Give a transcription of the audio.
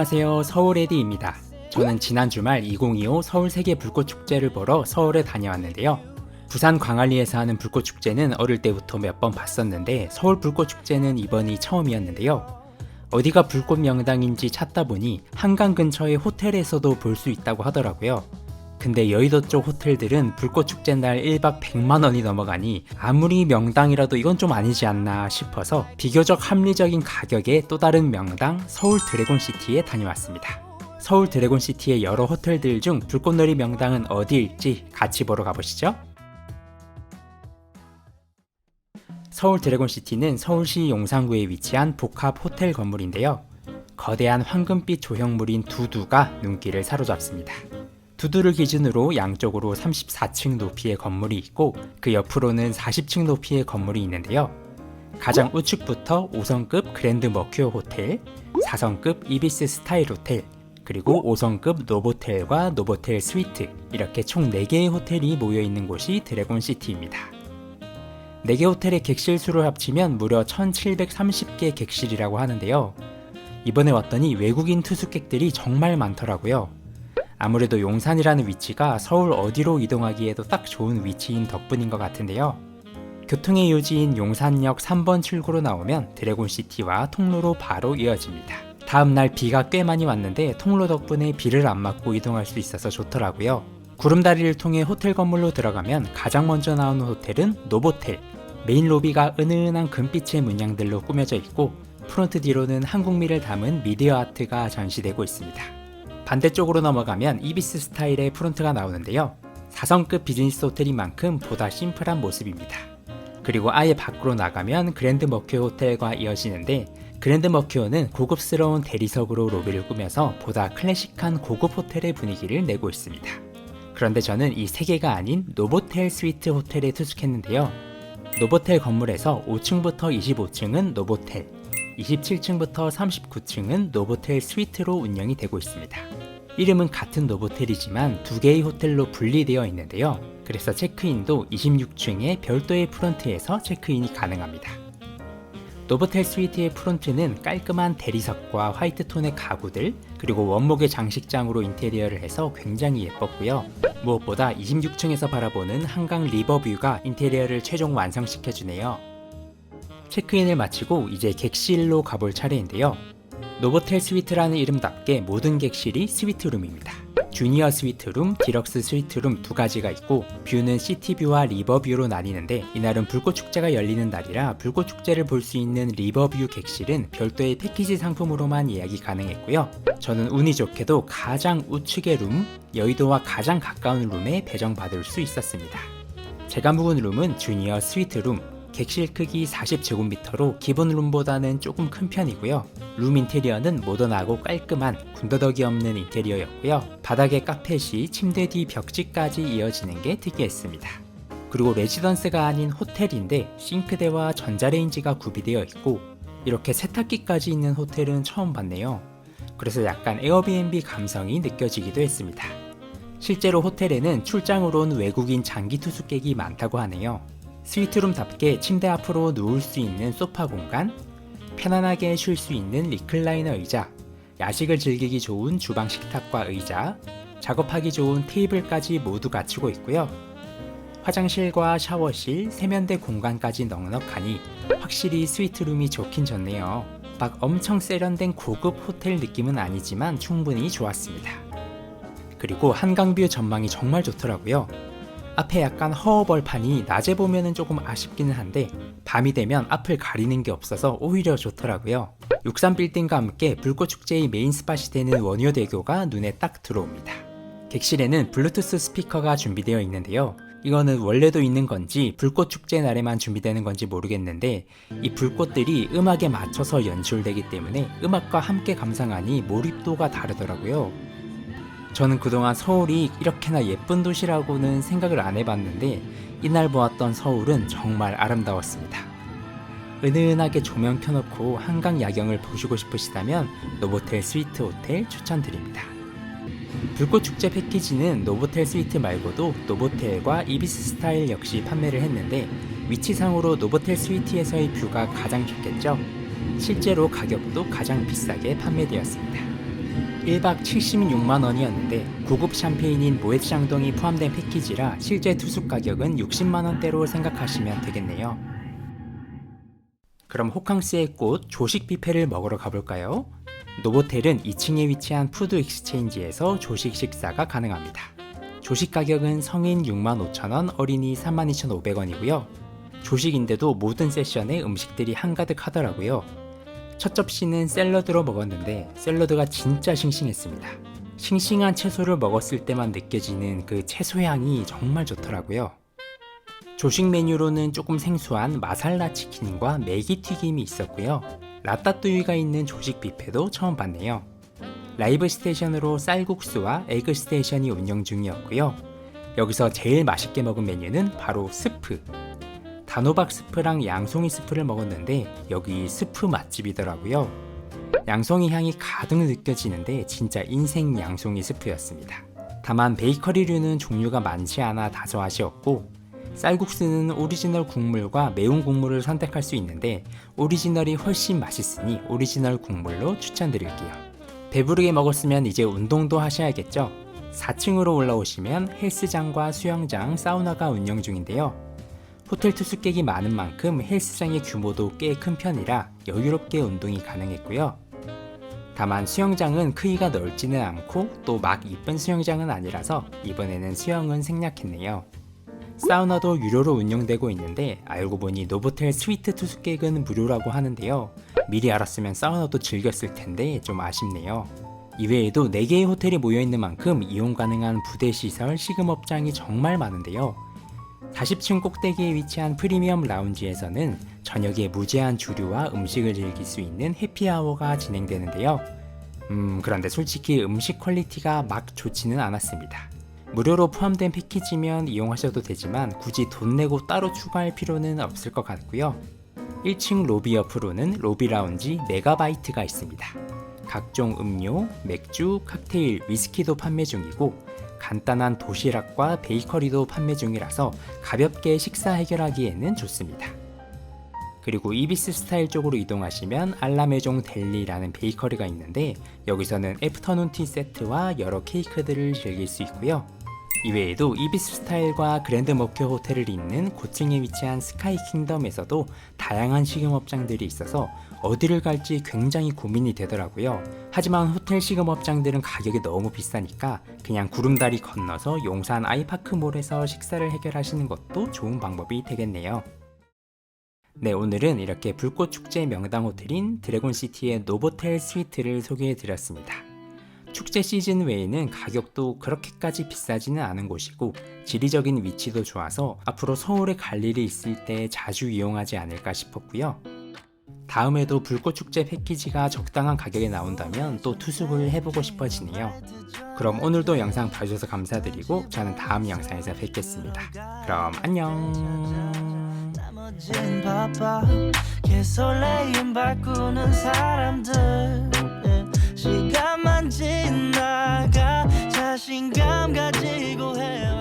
안녕하세요, 서울에디입니다. 저는 지난 주말 2025 서울세계 불꽃축제를 보러 서울에 다녀왔는데요. 부산 광안리에서 하는 불꽃축제는 어릴 때부터 몇 번 봤었는데 서울 불꽃축제는 이번이 처음이었는데요. 어디가 불꽃 명당인지 찾다 보니 한강 근처의 호텔에서도 볼 수 있다고 하더라고요. 근데 여의도 쪽 호텔들은 불꽃축제 날 1박 100만원이 넘어가니 아무리 명당이라도 이건 좀 아니지 않나 싶어서 비교적 합리적인 가격의 또 다른 명당 서울 드래곤시티에 다녀왔습니다. 서울 드래곤시티의 여러 호텔들 중 불꽃놀이 명당은 어디일지 같이 보러 가보시죠. 서울 드래곤시티는 서울시 용산구에 위치한 복합 호텔 건물인데요. 거대한 황금빛 조형물인 두두가 눈길을 사로잡습니다. 두두를 기준으로 양쪽으로 34층 높이의 건물이 있고 그 옆으로는 40층 높이의 건물이 있는데요. 가장 우측부터 5성급 그랜드 머큐어 호텔, 4성급 이비스 스타일 호텔, 그리고 5성급 노보텔과 노보텔 스위트, 이렇게 총 4개의 호텔이 모여있는 곳이 드래곤시티입니다. 4개 호텔의 객실 수를 합치면 무려 1730개 객실이라고 하는데요. 이번에 왔더니 외국인 투숙객들이 정말 많더라고요. 아무래도 용산이라는 위치가 서울 어디로 이동하기에도 딱 좋은 위치인 덕분인 것 같은데요. 교통의 요지인 용산역 3번 출구로 나오면 드래곤시티와 통로로 바로 이어집니다. 다음날 비가 꽤 많이 왔는데 통로 덕분에 비를 안 맞고 이동할 수 있어서 좋더라고요. 구름다리를 통해 호텔 건물로 들어가면 가장 먼저 나오는 호텔은 노보텔. 메인 로비가 은은한 금빛의 문양들로 꾸며져 있고 프론트 뒤로는 한국미를 담은 미디어 아트가 전시되고 있습니다. 반대쪽으로 넘어가면 이비스 스타일의 프론트가 나오는데요. 4성급 비즈니스 호텔인 만큼 보다 심플한 모습입니다. 그리고 아예 밖으로 나가면 그랜드 머큐어 호텔과 이어지는데 그랜드 머큐어는 고급스러운 대리석으로 로비를 꾸며서 보다 클래식한 고급 호텔의 분위기를 내고 있습니다. 그런데 저는 이 3개가 아닌 노보텔 스위트 호텔에 투숙했는데요. 노보텔 건물에서 5층부터 25층은 노보텔, 27층부터 39층은 노보텔 스위트로 운영이 되고 있습니다. 이름은 같은 노보텔이지만 2개의 호텔로 분리되어 있는데요. 그래서 체크인도 26층의 별도의 프론트에서 체크인이 가능합니다. 노보텔 스위트의 프론트는 깔끔한 대리석과 화이트톤의 가구들, 그리고 원목의 장식장으로 인테리어를 해서 굉장히 예뻤고요. 무엇보다 26층에서 바라보는 한강 리버뷰가 인테리어를 최종 완성시켜주네요. 체크인을 마치고 이제 객실로 가볼 차례인데요. 노보텔 스위트라는 이름답게 모든 객실이 스위트룸입니다. 주니어 스위트룸, 디럭스 스위트룸 2가지가 있고 뷰는 시티뷰와 리버뷰로 나뉘는데 이날은 불꽃축제가 열리는 날이라 불꽃축제를 볼 수 있는 리버뷰 객실은 별도의 패키지 상품으로만 예약이 가능했고요. 저는 운이 좋게도 가장 우측의 룸, 여의도와 가장 가까운 룸에 배정받을 수 있었습니다. 제가 묵은 룸은 주니어 스위트룸, 객실 크기 40제곱미터로 기본 룸보다는 조금 큰 편이고요. 룸 인테리어는 모던하고 깔끔한 군더더기 없는 인테리어였고요. 바닥에 카펫이 침대 뒤 벽지까지 이어지는 게 특이했습니다. 그리고 레지던스가 아닌 호텔인데 싱크대와 전자레인지가 구비되어 있고 이렇게 세탁기까지 있는 호텔은 처음 봤네요. 그래서 약간 에어비앤비 감성이 느껴지기도 했습니다. 실제로 호텔에는 출장으로 온 외국인 장기 투숙객이 많다고 하네요. 스위트룸답게 침대 앞으로 누울 수 있는 소파 공간, 편안하게 쉴 수 있는 리클라이너 의자, 야식을 즐기기 좋은 주방 식탁과 의자, 작업하기 좋은 테이블까지 모두 갖추고 있고요. 화장실과 샤워실, 세면대 공간까지 넉넉하니 확실히 스위트룸이 좋긴 좋네요. 막 엄청 세련된 고급 호텔 느낌은 아니지만 충분히 좋았습니다. 그리고 한강뷰 전망이 정말 좋더라고요. 앞에 약간 허허벌판이 낮에 보면은 조금 아쉽기는 한데 밤이 되면 앞을 가리는 게 없어서 오히려 좋더라고요. 63빌딩과 함께 불꽃축제의 메인 스팟이 되는 원효대교가 눈에 딱 들어옵니다. 객실에는 블루투스 스피커가 준비되어 있는데요. 이거는 원래도 있는 건지 불꽃축제 날에만 준비되는 건지 모르겠는데 이 불꽃들이 음악에 맞춰서 연출되기 때문에 음악과 함께 감상하니 몰입도가 다르더라고요. 저는 그동안 서울이 이렇게나 예쁜 도시라고는 생각을 안 해봤는데 이날 보았던 서울은 정말 아름다웠습니다. 은은하게 조명 켜놓고 한강 야경을 보시고 싶으시다면 노보텔 스위트 호텔 추천드립니다. 불꽃축제 패키지는 노보텔 스위트 말고도 노보텔과 이비스 스타일 역시 판매를 했는데 위치상으로 노보텔 스위트에서의 뷰가 가장 좋겠죠? 실제로 가격도 가장 비싸게 판매되었습니다. 1박 76만 원이었는데 고급 샴페인인 모ët 샹동이 포함된 패키지라 실제 투숙 가격은 60만 원대로 생각하시면 되겠네요. 그럼 호캉스의 꽃 조식 뷔페를 먹으러 가볼까요? 노보텔은 2층에 위치한 푸드 익스체인지에서 조식 식사가 가능합니다. 조식 가격은 성인 65,000원, 어린이 32,500원이고요. 조식인데도 모든 세션에 음식들이 한가득 하더라고요. 첫 접시는 샐러드로 먹었는데 샐러드가 진짜 싱싱했습니다. 싱싱한 채소를 먹었을 때만 느껴지는 그 채소 향이 정말 좋더라고요. 조식 메뉴로는 조금 생소한 마살라 치킨과 메기 튀김이 있었고요. 라따뚜이가 있는 조식 뷔페도 처음 봤네요. 라이브 스테이션으로 쌀국수와 에그 스테이션이 운영 중이었고요. 여기서 제일 맛있게 먹은 메뉴는 바로 스프. 단호박 스프랑 양송이 스프를 먹었는데 여기 스프 맛집이더라고요. 양송이 향이 가득 느껴지는데 진짜 인생 양송이 스프였습니다. 다만 베이커리류는 종류가 많지 않아 다소 아쉬웠고 쌀국수는 오리지널 국물과 매운 국물을 선택할 수 있는데 오리지널이 훨씬 맛있으니 오리지널 국물로 추천드릴게요. 배부르게 먹었으면 이제 운동도 하셔야겠죠? 4층으로 올라오시면 헬스장과 수영장, 사우나가 운영 중인데요. 호텔 투숙객이 많은 만큼 헬스장의 규모도 꽤 큰 편이라 여유롭게 운동이 가능했고요. 다만 수영장은 크기가 넓지는 않고 또 막 이쁜 수영장은 아니라서 이번에는 수영은 생략했네요. 사우나도 유료로 운영되고 있는데 알고 보니 노보텔 스위트 투숙객은 무료라고 하는데요. 미리 알았으면 사우나도 즐겼을 텐데 좀 아쉽네요. 이외에도 4개의 호텔이 모여있는 만큼 이용 가능한 부대시설, 식음업장이 정말 많은데요. 40층 꼭대기에 위치한 프리미엄 라운지에서는 저녁에 무제한 주류와 음식을 즐길 수 있는 해피아워가 진행되는데요. 그런데 솔직히 음식 퀄리티가 막 좋지는 않았습니다. 무료로 포함된 패키지면 이용하셔도 되지만 굳이 돈 내고 따로 추가할 필요는 없을 것 같고요. 1층 로비 옆으로는 로비 라운지 메가바이트가 있습니다. 각종 음료, 맥주, 칵테일, 위스키도 판매 중이고 간단한 도시락과 베이커리도 판매 중이라서 가볍게 식사 해결하기에는 좋습니다. 그리고 이비스 스타일 쪽으로 이동하시면 알라메종 델리라는 베이커리가 있는데 여기서는 애프터눈 티 세트와 여러 케이크들을 즐길 수 있고요. 이외에도 이비스 스타일과 그랜드 머큐 호텔을 잇는 고층에 위치한 스카이 킹덤에서도 다양한 식음업장들이 있어서 어디를 갈지 굉장히 고민이 되더라고요. 하지만 호텔 식음업장들은 가격이 너무 비싸니까 그냥 구름다리 건너서 용산 아이파크몰에서 식사를 해결하시는 것도 좋은 방법이 되겠네요. 네, 오늘은 이렇게 불꽃축제 명당 호텔인 드래곤시티의 노보텔 스위트를 소개해드렸습니다. 축제 시즌 외에는 가격도 그렇게까지 비싸지는 않은 곳이고 지리적인 위치도 좋아서 앞으로 서울에 갈 일이 있을 때 자주 이용하지 않을까 싶었고요. 다음에도 불꽃축제 패키지가 적당한 가격에 나온다면 또 투숙을 해보고 싶어지네요. 그럼 오늘도 영상 봐주셔서 감사드리고 저는 다음 영상에서 뵙겠습니다. 그럼 안녕. 시간만 지나가 자신감 가지고 헤어